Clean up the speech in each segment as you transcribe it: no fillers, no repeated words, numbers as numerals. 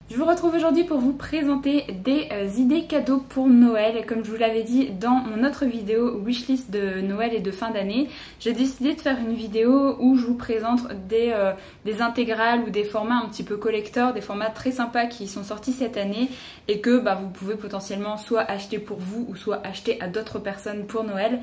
Je vous retrouve aujourd'hui pour vous présenter des idées cadeaux pour Noël. Comme je vous l'avais dit dans mon autre vidéo wishlist de Noël et de fin d'année, j'ai décidé de faire une vidéo où je vous présente des intégrales ou des formats un petit peu collector, des formats très sympas qui sont sortis cette année et que vous pouvez potentiellement soit acheter pour vous ou soit acheter à d'autres personnes pour Noël.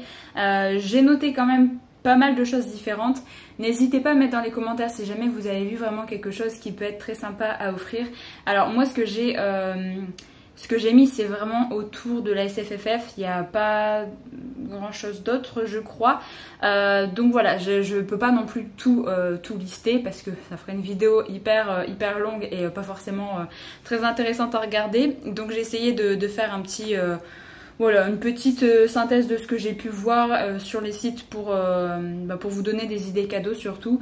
J'ai noté quand même pas mal de choses différentes. N'hésitez pas à mettre dans les commentaires si jamais vous avez vu vraiment quelque chose qui peut être très sympa à offrir. Alors moi ce que j'ai mis c'est vraiment autour de la SFFF, il n'y a pas grand chose d'autre je crois. Donc voilà, je peux pas non plus tout lister parce que ça ferait une vidéo hyper longue et pas forcément très intéressante à regarder. Donc j'ai essayé de faire un petit... Voilà, une petite synthèse de ce que j'ai pu voir sur les sites pour vous donner des idées cadeaux surtout.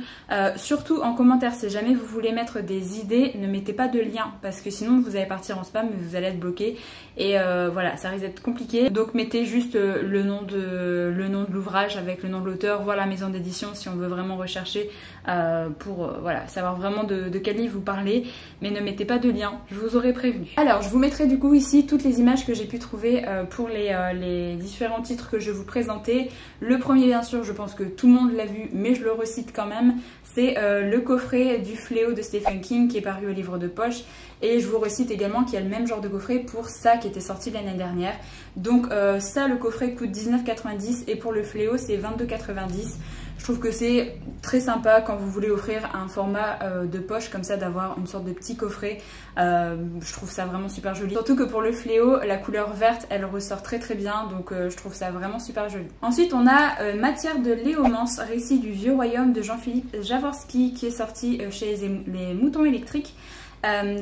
Surtout en commentaire, si jamais vous voulez mettre des idées, ne mettez pas de lien parce que sinon vous allez partir en spam et vous allez être bloqué. Et voilà, ça risque d'être compliqué. Donc mettez juste le nom de l'ouvrage avec le nom de l'auteur, voire la maison d'édition si on veut vraiment rechercher pour voilà, savoir vraiment de quel livre vous parlez. Mais ne mettez pas de lien, je vous aurais prévenu. Alors je vous mettrai du coup ici toutes les images que j'ai pu trouver pour les différents titres que je vais vous présenter. Le premier bien sûr, je pense que tout le monde l'a vu mais je le recite quand même, c'est le coffret du Fléau de Stephen King qui est paru au livre de poche. Et je vous recite également qu'il y a le même genre de coffret pour ça qui était sorti l'année dernière. Donc ça, le coffret coûte 19,90 et pour le Fléau c'est 22,90. Je trouve que c'est très sympa quand vous voulez offrir un format de poche comme ça, d'avoir une sorte de petit coffret. Je trouve ça vraiment super joli. Surtout que pour le Fléau, la couleur verte, elle ressort très bien. Donc je trouve ça vraiment super joli. Ensuite, on a Matière de Léomance, récit du vieux royaume de Jean-Philippe Javorski qui est sorti chez les Moutons électriques.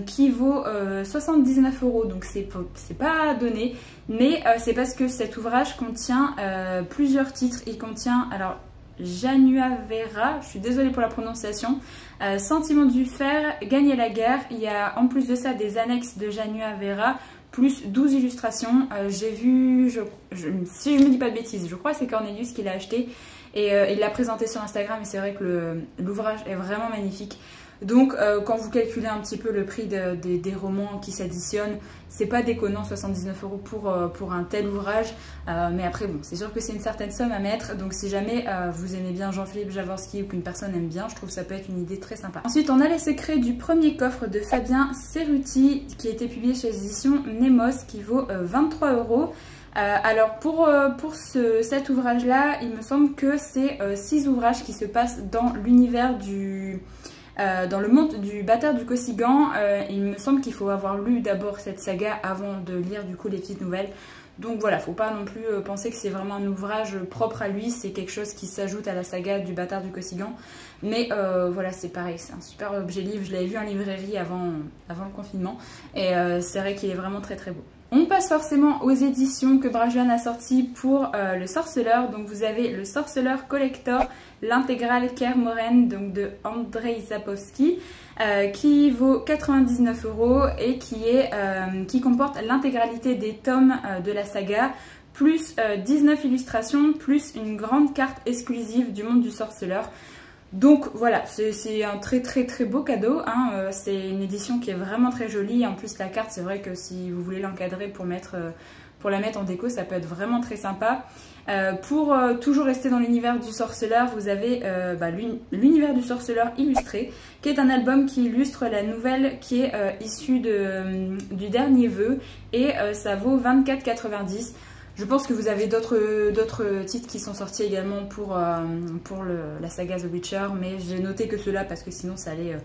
Qui vaut 79 €, donc c'est pas donné, mais c'est parce que cet ouvrage contient plusieurs titres. Il contient, alors, Januavera, je suis désolée pour la prononciation, Sentiment du fer, Gagner la guerre. Il y a en plus de ça des annexes de Januavera, plus 12 illustrations. J'ai vu, si je me dis pas de bêtises, je crois que c'est Cornelius qui l'a acheté et il l'a présenté sur Instagram et c'est vrai que l'ouvrage est vraiment magnifique. Donc quand vous calculez un petit peu le prix des romans qui s'additionnent, c'est pas déconnant 79 € pour un tel ouvrage, mais après bon, c'est sûr que c'est une certaine somme à mettre, donc si jamais vous aimez bien Jean-Philippe Javorski ou qu'une personne aime bien, je trouve que ça peut être une idée très sympa. Ensuite on a les secrets du premier coffre de Fabien Cerruti qui a été publié chez les éditions Nemos qui vaut 23 €. Alors pour cet ouvrage là, il me semble que c'est 6 ouvrages qui se passent dans l'univers dans le monde du Bâtard du Kosigan. Il me semble qu'il faut avoir lu d'abord cette saga avant de lire du coup les petites nouvelles. Donc voilà, faut pas non plus penser que c'est vraiment un ouvrage propre à lui, c'est quelque chose qui s'ajoute à la saga du Bâtard du Kosigan. Mais voilà, c'est pareil, c'est un super objet livre, je l'avais vu en librairie avant le confinement et c'est vrai qu'il est vraiment très beau. On passe forcément aux éditions que Brajlon a sorties pour le Sorceleur. Donc vous avez le Sorceleur Collector, l'intégrale Kermoren donc de Andrzej Sapkowski qui vaut 99 € et qui comporte l'intégralité des tomes de la saga, plus 19 illustrations, plus une grande carte exclusive du monde du Sorceleur. Donc voilà, c'est un très beau cadeau, hein. C'est une édition qui est vraiment très jolie. En plus la carte, c'est vrai que si vous voulez l'encadrer pour la mettre en déco, ça peut être vraiment très sympa. Pour toujours rester dans l'univers du Sorceleur, vous avez l'univers du Sorceleur illustré, qui est un album qui illustre la nouvelle qui est issue du dernier vœu, et ça vaut 24,90 €. Je pense que vous avez d'autres titres qui sont sortis également pour la saga The Witcher, mais j'ai noté que ceux-là parce que sinon ça allait...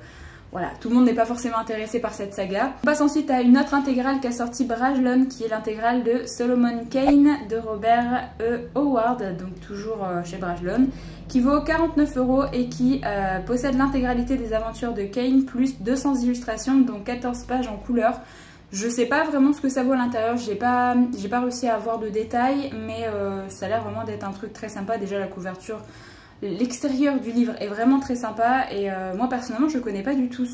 voilà, tout le monde n'est pas forcément intéressé par cette saga. On passe ensuite à une autre intégrale qu'a sorti Brajlon, qui est l'intégrale de Solomon Kane de Robert E. Howard, donc toujours chez Brajlon, qui vaut 49 € et qui possède l'intégralité des aventures de Kane, plus 200 illustrations, dont 14 pages en couleur. Je sais pas vraiment ce que ça vaut à l'intérieur, j'ai pas réussi à avoir de détails, mais ça a l'air vraiment d'être un truc très sympa. Déjà la couverture, l'extérieur du livre est vraiment très sympa et moi personnellement je connais pas du tout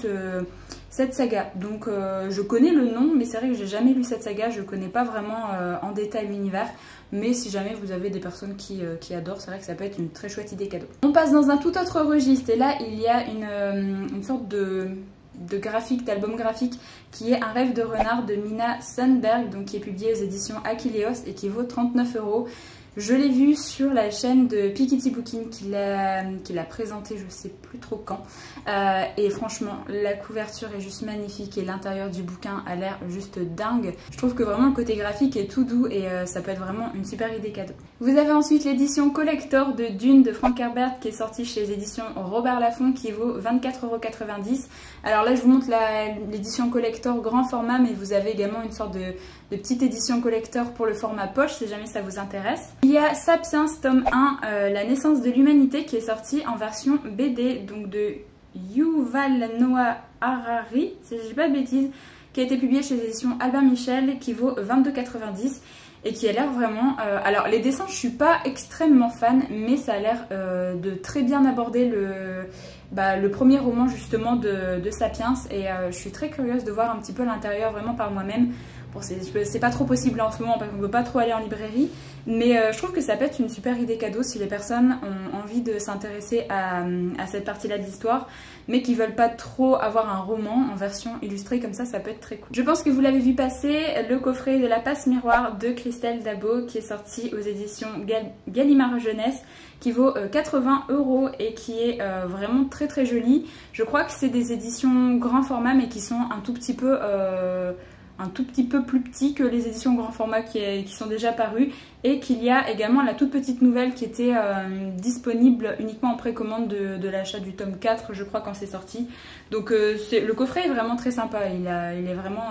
cette saga. Donc je connais le nom, mais c'est vrai que j'ai jamais lu cette saga, je connais pas vraiment en détail l'univers. Mais si jamais vous avez des personnes qui adorent, c'est vrai que ça peut être une très chouette idée cadeau. On passe dans un tout autre registre et là il y a une sorte graphique, d'album graphique, qui est Un rêve de renard de Mina Sundberg, donc qui est publié aux éditions Achilleos et qui vaut 39 €. Je l'ai vu sur la chaîne de Piketty Booking qui l'a présenté je sais plus trop quand. Et franchement, la couverture est juste magnifique et l'intérieur du bouquin a l'air juste dingue. Je trouve que vraiment le côté graphique est tout doux et ça peut être vraiment une super idée cadeau. Vous avez ensuite l'édition collector de Dune de Frank Herbert qui est sortie chez les éditions Robert Laffont qui vaut 24,90 €. Alors là je vous montre l'édition collector grand format, mais vous avez également une sorte de petite édition collector pour le format poche si jamais ça vous intéresse. Il y a Sapiens tome 1, La naissance de l'humanité qui est sorti en version BD, donc de Yuval Noah Harari, si je dis pas de bêtises, qui a été publié chez les éditions Albert Michel, qui vaut 22,90 € et qui a l'air vraiment... alors les dessins je suis pas extrêmement fan, mais ça a l'air de très bien aborder le premier roman justement de Sapiens, et je suis très curieuse de voir un petit peu l'intérieur vraiment par moi-même. Bon, c'est pas trop possible en ce moment parce qu'on ne peut pas trop aller en librairie, mais je trouve que ça peut être une super idée cadeau si les personnes ont envie de s'intéresser à cette partie-là de l'histoire, mais qui veulent pas trop avoir un roman en version illustrée comme ça peut être très cool. Je pense que vous l'avez vu passer, le coffret de La Passe Miroir de Christelle Dabo qui est sorti aux éditions Gallimard Jeunesse, qui vaut 80 € et qui est vraiment très très joli. Je crois que c'est des éditions grand format mais qui sont un tout petit peu plus petit que les éditions grand format qui sont déjà parues, et qu'il y a également la toute petite nouvelle qui était disponible uniquement en précommande de l'achat du tome 4 je crois quand c'est sorti. Donc le coffret est vraiment très sympa, il est vraiment...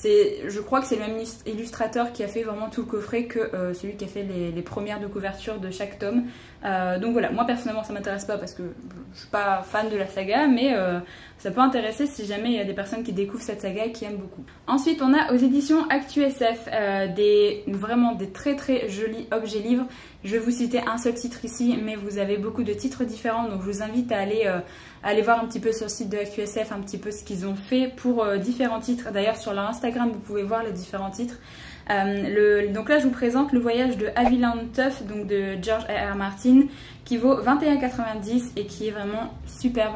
je crois que c'est le même illustrateur qui a fait vraiment tout le coffret que celui qui a fait les premières de couverture de chaque tome. Donc voilà, moi personnellement ça m'intéresse pas parce que je suis pas fan de la saga, mais ça peut intéresser si jamais il y a des personnes qui découvrent cette saga et qui aiment beaucoup. Ensuite on a aux éditions ActuSF vraiment des très très jolis objets livres. Je vais vous citer un seul titre ici, mais vous avez beaucoup de titres différents, donc je vous invite à aller voir un petit peu sur le site de ActuSF un petit peu ce qu'ils ont fait pour différents titres. D'ailleurs sur leur Instagram vous pouvez voir les différents titres. Donc là je vous présente Le voyage de Haviland Tuff, donc de George R.R. Martin, qui vaut 21,90 € et qui est vraiment superbe.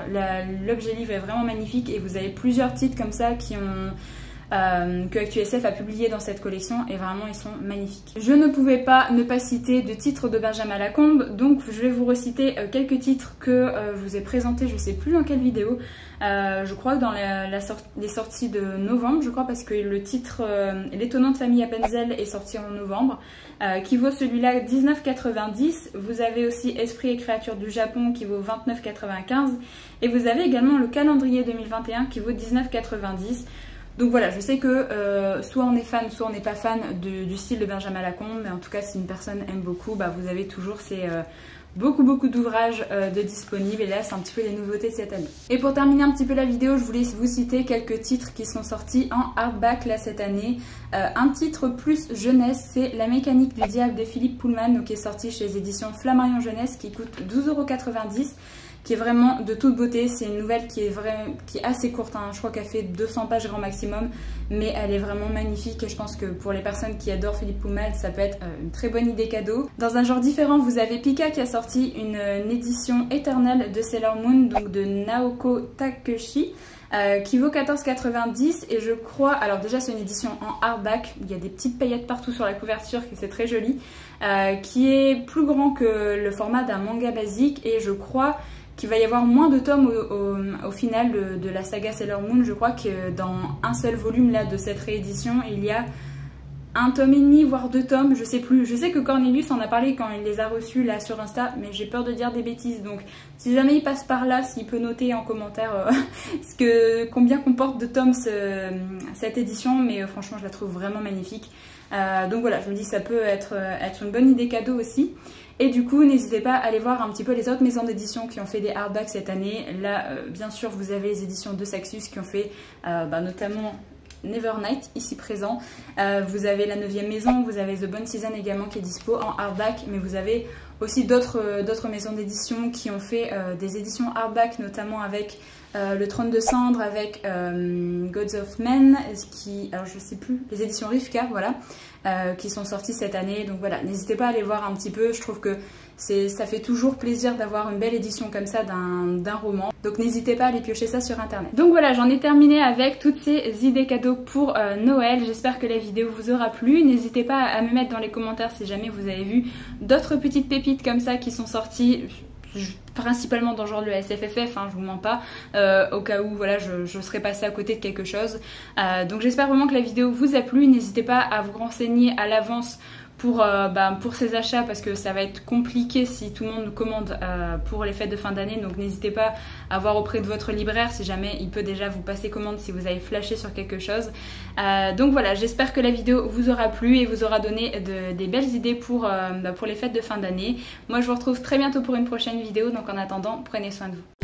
L'objet livre est vraiment magnifique et vous avez plusieurs titres comme ça que ActuSF a publié dans cette collection et vraiment ils sont magnifiques. Je ne pouvais pas ne pas citer de titres de Benjamin Lacombe, donc je vais vous reciter quelques titres que je vous ai présentés, je sais plus dans quelle vidéo, je crois que dans les sorties de novembre, je crois, parce que le titre L'étonnante famille Appenzell est sorti en novembre, qui vaut celui-là 19,90 €. Vous avez aussi Esprit et créatures du Japon qui vaut 29,95 € et vous avez également le calendrier 2021 qui vaut 19,90 €. Donc voilà, je sais que soit on est fan, soit on n'est pas fan du style de Benjamin Lacombe, mais en tout cas si une personne aime beaucoup, vous avez toujours beaucoup d'ouvrages de disponibles, et là c'est un petit peu les nouveautés de cette année. Et pour terminer un petit peu la vidéo, je voulais vous citer quelques titres qui sont sortis en hardback là cette année. Un titre plus jeunesse, c'est La mécanique du diable de Philippe Pullman, donc qui est sorti chez les éditions Flammarion Jeunesse, qui coûte 12,90 €. Qui est vraiment de toute beauté. C'est une nouvelle qui est assez courte, hein. Je crois qu'elle fait 200 pages grand maximum, mais elle est vraiment magnifique et je pense que pour les personnes qui adorent Philippe Pullman, ça peut être une très bonne idée cadeau. Dans un genre différent, vous avez Pika qui a sorti une édition éternelle de Sailor Moon, donc de Naoko Takeuchi, qui vaut 14,90 € et je crois, alors déjà c'est une édition en hardback, il y a des petites paillettes partout sur la couverture, c'est très joli, qui est plus grand que le format d'un manga basique, et je crois qu'il va y avoir moins de tomes au final de la saga Sailor Moon. Je crois que dans un seul volume là de cette réédition, il y a un tome et demi, voire 2 tomes, je sais plus. Je sais que Cornelius en a parlé quand il les a reçus là sur Insta, mais j'ai peur de dire des bêtises. Donc si jamais il passe par là, s'il peut noter en commentaire combien comporte de tomes cette édition, mais franchement je la trouve vraiment magnifique. Donc voilà, je me dis ça peut être une bonne idée cadeau aussi. Et du coup, n'hésitez pas à aller voir un petit peu les autres maisons d'édition qui ont fait des hardbacks cette année. Là, bien sûr, vous avez les éditions de Saxus qui ont fait notamment Nevernight, ici présent. Vous avez La 9e maison, vous avez The Bonne Season également qui est dispo en hardback, mais vous avez aussi d'autres maisons d'édition qui ont fait des éditions hardback, notamment avec Le Trône de Cendre, avec Gods of Men, alors je sais plus, les éditions Rivka, voilà, qui sont sorties cette année. Donc voilà, n'hésitez pas à aller voir un petit peu, je trouve que ça fait toujours plaisir d'avoir une belle édition comme ça d'un roman. Donc n'hésitez pas à aller piocher ça sur internet. Donc voilà, j'en ai terminé avec toutes ces idées cadeaux pour Noël. J'espère que la vidéo vous aura plu. N'hésitez pas à me mettre dans les commentaires si jamais vous avez vu d'autres petites pépites comme ça qui sont sorties, principalement dans le genre de la SFFF, hein, je vous mens pas, au cas où voilà, je serais passée à côté de quelque chose. Donc j'espère vraiment que la vidéo vous a plu. N'hésitez pas à vous renseigner à l'avance pour ces achats, parce que ça va être compliqué si tout le monde commande pour les fêtes de fin d'année. Donc n'hésitez pas à voir auprès de votre libraire si jamais il peut déjà vous passer commande si vous avez flashé sur quelque chose. Donc voilà, j'espère que la vidéo vous aura plu et vous aura donné des belles idées pour les fêtes de fin d'année. Moi je vous retrouve très bientôt pour une prochaine vidéo, donc en attendant, prenez soin de vous.